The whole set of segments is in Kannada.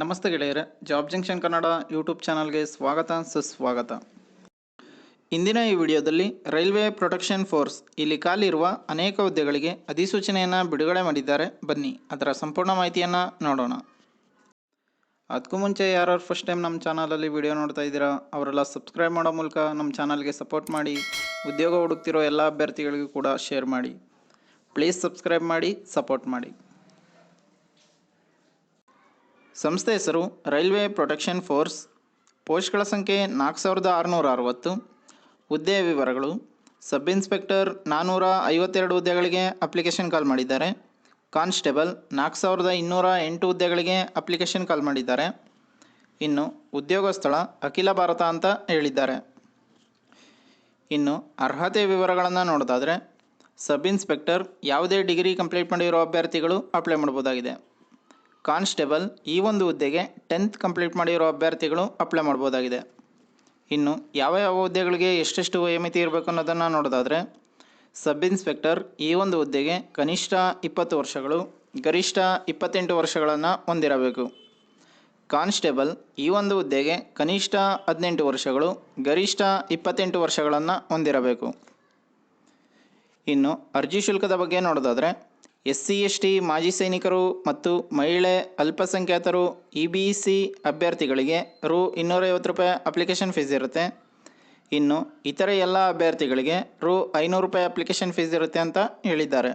ನಮಸ್ತೆ ಗೆಳೆಯರೆ, ಜಾಬ್ ಜಂಕ್ಷನ್ ಕನ್ನಡ ಯೂಟ್ಯೂಬ್ ಚಾನಲ್ಗೆ ಸ್ವಾಗತ ಸುಸ್ವಾಗತ. ಇಂದಿನ ಈ ವಿಡಿಯೋದಲ್ಲಿ ರೈಲ್ವೆ ಪ್ರೊಟೆಕ್ಷನ್ ಫೋರ್ಸ್ ಇಲ್ಲಿ ಖಾಲಿರುವ ಅನೇಕ ಹುದ್ದೆಗಳಿಗೆ ಅಧಿಸೂಚನೆಯನ್ನು ಬಿಡುಗಡೆ ಮಾಡಿದ್ದಾರೆ. ಬನ್ನಿ ಅದರ ಸಂಪೂರ್ಣ ಮಾಹಿತಿಯನ್ನು ನೋಡೋಣ. ಅದಕ್ಕೂ ಮುಂಚೆ ಯಾರು ಫಸ್ಟ್ ಟೈಮ್ ನಮ್ಮ ಚಾನಲಲ್ಲಿ ವಿಡಿಯೋ ನೋಡ್ತಾ ಇದ್ದೀರಾ ಅವರೆಲ್ಲ ಸಬ್ಸ್ಕ್ರೈಬ್ ಮಾಡೋ ಮೂಲಕ ನಮ್ಮ ಚಾನಲ್ಗೆ ಸಪೋರ್ಟ್ ಮಾಡಿ. ಉದ್ಯೋಗ ಹುಡುಕ್ತಿರೋ ಎಲ್ಲ ಅಭ್ಯರ್ಥಿಗಳಿಗೂ ಕೂಡ ಶೇರ್ ಮಾಡಿ. ಪ್ಲೀಸ್ ಸಬ್ಸ್ಕ್ರೈಬ್ ಮಾಡಿ, ಸಪೋರ್ಟ್ ಮಾಡಿ. ಸಂಸ್ಥೆ ಹೆಸರು ರೈಲ್ವೆ ಪ್ರೊಟೆಕ್ಷನ್ ಫೋರ್ಸ್. ಪೋಸ್ಟ್ಗಳ ಸಂಖ್ಯೆ 4660. ಹುದ್ದೆಯ ವಿವರಗಳು: ಸಬ್ ಇನ್ಸ್ಪೆಕ್ಟರ್ 452 ಹುದ್ದೆಗಳಿಗೆ ಅಪ್ಲಿಕೇಶನ್ ಕಾಲ್ ಮಾಡಿದ್ದಾರೆ. ಕಾನ್ಸ್ಟೇಬಲ್ 4208 ಹುದ್ದೆಗಳಿಗೆ ಅಪ್ಲಿಕೇಶನ್ ಕಾಲ್ ಮಾಡಿದ್ದಾರೆ. ಇನ್ನು ಉದ್ಯೋಗ ಸ್ಥಳ ಅಖಿಲ ಭಾರತ ಅಂತ ಹೇಳಿದ್ದಾರೆ. ಇನ್ನು ಅರ್ಹತೆ ವಿವರಗಳನ್ನು ನೋಡೋದಾದರೆ, ಸಬ್ ಇನ್ಸ್ಪೆಕ್ಟರ್ ಯಾವುದೇ ಡಿಗ್ರಿ ಕಂಪ್ಲೀಟ್ ಮಾಡಿರೋ ಅಭ್ಯರ್ಥಿಗಳು ಅಪ್ಲೈ ಮಾಡ್ಬೋದಾಗಿದೆ. ಕಾನ್ಸ್ಟೇಬಲ್ ಈ ಒಂದು ಹುದ್ದೆಗೆ 10th ಕಂಪ್ಲೀಟ್ ಮಾಡಿರೋ ಅಭ್ಯರ್ಥಿಗಳು ಅಪ್ಲೈ ಮಾಡ್ಬೋದಾಗಿದೆ. ಇನ್ನು ಯಾವ ಹುದ್ದೆಗಳಿಗೆ ಎಷ್ಟೆಷ್ಟು ವಯೋಮಿತಿ ಇರಬೇಕು ಅನ್ನೋದನ್ನು ನೋಡೋದಾದರೆ, ಸಬ್ ಇನ್ಸ್ಪೆಕ್ಟರ್ ಈ ಒಂದು ಹುದ್ದೆಗೆ ಕನಿಷ್ಠ 20 ವರ್ಷಗಳು, ಗರಿಷ್ಠ 28 ವರ್ಷಗಳನ್ನು ಹೊಂದಿರಬೇಕು. ಕಾನ್ಸ್ಟೇಬಲ್ ಈ ಒಂದು ಹುದ್ದೆಗೆ ಕನಿಷ್ಠ 18 ವರ್ಷಗಳು, ಗರಿಷ್ಠ 28 ವರ್ಷಗಳನ್ನು ಹೊಂದಿರಬೇಕು. ಇನ್ನು ಅರ್ಜಿ ಶುಲ್ಕದ ಬಗ್ಗೆ ನೋಡೋದಾದರೆ, SC ST ಮಾಜಿ ಸೈನಿಕರು ಮತ್ತು ಮಹಿಳೆ ಅಲ್ಪಸಂಖ್ಯಾತರು EBC ಅಭ್ಯರ್ಥಿಗಳಿಗೆ ರು 250 ಅಪ್ಲಿಕೇಶನ್ ಫೀಸ್ ಇರುತ್ತೆ. ಇನ್ನು ಇತರೆ ಎಲ್ಲ ಅಭ್ಯರ್ಥಿಗಳಿಗೆ ರು 500 ಅಪ್ಲಿಕೇಶನ್ ಫೀಸ್ ಇರುತ್ತೆ ಅಂತ ಹೇಳಿದ್ದಾರೆ.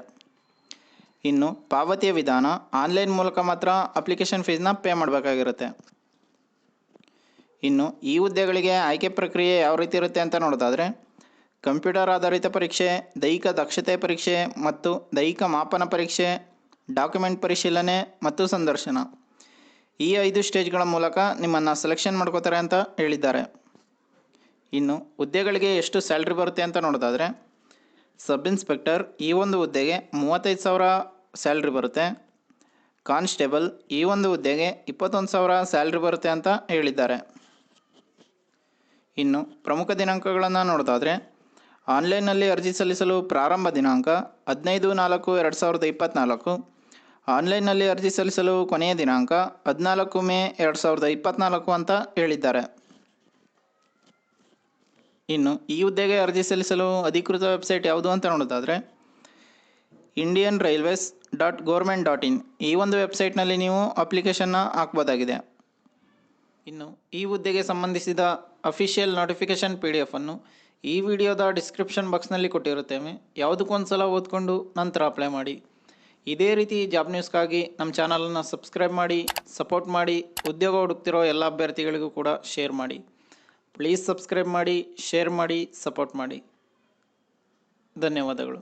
ಇನ್ನು ಪಾವತಿಯ ವಿಧಾನ ಆನ್ಲೈನ್ ಮೂಲಕ ಮಾತ್ರ ಅಪ್ಲಿಕೇಶನ್ ಫೀಸ್ನ ಪೇ ಮಾಡಬೇಕಾಗಿರುತ್ತೆ. ಇನ್ನು ಈ ಹುದ್ದೆಗಳಿಗೆ ಆಯ್ಕೆ ಪ್ರಕ್ರಿಯೆ ಯಾವ ರೀತಿ ಇರುತ್ತೆ ಅಂತ ನೋಡೋದಾದರೆ, ಕಂಪ್ಯೂಟರ್ ಆಧಾರಿತ ಪರೀಕ್ಷೆ, ದೈಹಿಕ ದಕ್ಷತೆ ಪರೀಕ್ಷೆ ಮತ್ತು ದೈಹಿಕ ಮಾಪನ ಪರೀಕ್ಷೆ, ಡಾಕ್ಯುಮೆಂಟ್ ಪರಿಶೀಲನೆ ಮತ್ತು ಸಂದರ್ಶನ, ಈ 5 ಸ್ಟೇಜ್ಗಳ ಮೂಲಕ ನಿಮ್ಮನ್ನು ಸೆಲೆಕ್ಷನ್ ಮಾಡ್ಕೋತಾರೆ ಅಂತ ಹೇಳಿದ್ದಾರೆ. ಇನ್ನು ಹುದ್ದೆಗಳಿಗೆ ಎಷ್ಟು ಸ್ಯಾಲ್ರಿ ಬರುತ್ತೆ ಅಂತ ನೋಡೋದಾದರೆ, ಸಬ್ ಇನ್ಸ್ಪೆಕ್ಟರ್ ಈ ಒಂದು ಹುದ್ದೆಗೆ 35,000 ಸ್ಯಾಲ್ರಿ ಬರುತ್ತೆ. ಕಾನ್ಸ್ಟೇಬಲ್ ಈ ಒಂದು ಹುದ್ದೆಗೆ 21,000 ಸ್ಯಾಲ್ರಿ ಬರುತ್ತೆ ಅಂತ ಹೇಳಿದ್ದಾರೆ. ಇನ್ನು ಪ್ರಮುಖ ದಿನಾಂಕಗಳನ್ನು ನೋಡೋದಾದರೆ, ಆನ್ಲೈನ್ನಲ್ಲಿ ಅರ್ಜಿ ಸಲ್ಲಿಸಲು ಪ್ರಾರಂಭ ದಿನಾಂಕ 15/4/2024. ಆನ್ಲೈನ್ನಲ್ಲಿ ಅರ್ಜಿ ಸಲ್ಲಿಸಲು ಕೊನೆಯ ದಿನಾಂಕ 14 ಮೇ 2024 ಅಂತ ಹೇಳಿದ್ದಾರೆ. ಇನ್ನು ಈ ಹುದ್ದೆಗೆ ಅರ್ಜಿ ಸಲ್ಲಿಸಲು ಅಧಿಕೃತ ವೆಬ್ಸೈಟ್ ಯಾವುದು ಅಂತ ನೋಡೋದಾದರೆ, indianrailways.government.in ಈ ಒಂದು ವೆಬ್ಸೈಟ್ನಲ್ಲಿ ನೀವು ಅಪ್ಲಿಕೇಶನ್ನ ಹಾಕ್ಬೋದಾಗಿದೆ. ಇನ್ನು ಈ ಹುದ್ದೆಗೆ ಸಂಬಂಧಿಸಿದ ಅಫಿಷಿಯಲ್ ನೋಟಿಫಿಕೇಷನ್ PDF ಅನ್ನು ಈ ವಿಡಿಯೋದ ಡಿಸ್ಕ್ರಿಪ್ಷನ್ ಬಾಕ್ಸ್ನಲ್ಲಿ ಕೊಟ್ಟಿರುತ್ತೇವೆ. ಯಾವುದಕ್ಕೊಂದು ಸಲ ಓದ್ಕೊಂಡು ನಂತರ ಅಪ್ಲೈ ಮಾಡಿ. ಇದೇ ರೀತಿ ಜಾಬ್ ನ್ಯೂಸ್ಗಾಗಿ ನಮ್ಮ ಚಾನಲನ್ನು ಸಬ್ಸ್ಕ್ರೈಬ್ ಮಾಡಿ, ಸಪೋರ್ಟ್ ಮಾಡಿ. ಉದ್ಯೋಗ ಹುಡುಕ್ತಿರೋ ಎಲ್ಲ ಅಭ್ಯರ್ಥಿಗಳಿಗೂ ಕೂಡ ಶೇರ್ ಮಾಡಿ. ಪ್ಲೀಸ್ ಸಬ್ಸ್ಕ್ರೈಬ್ ಮಾಡಿ, ಶೇರ್ ಮಾಡಿ, ಸಪೋರ್ಟ್ ಮಾಡಿ. ಧನ್ಯವಾದಗಳು.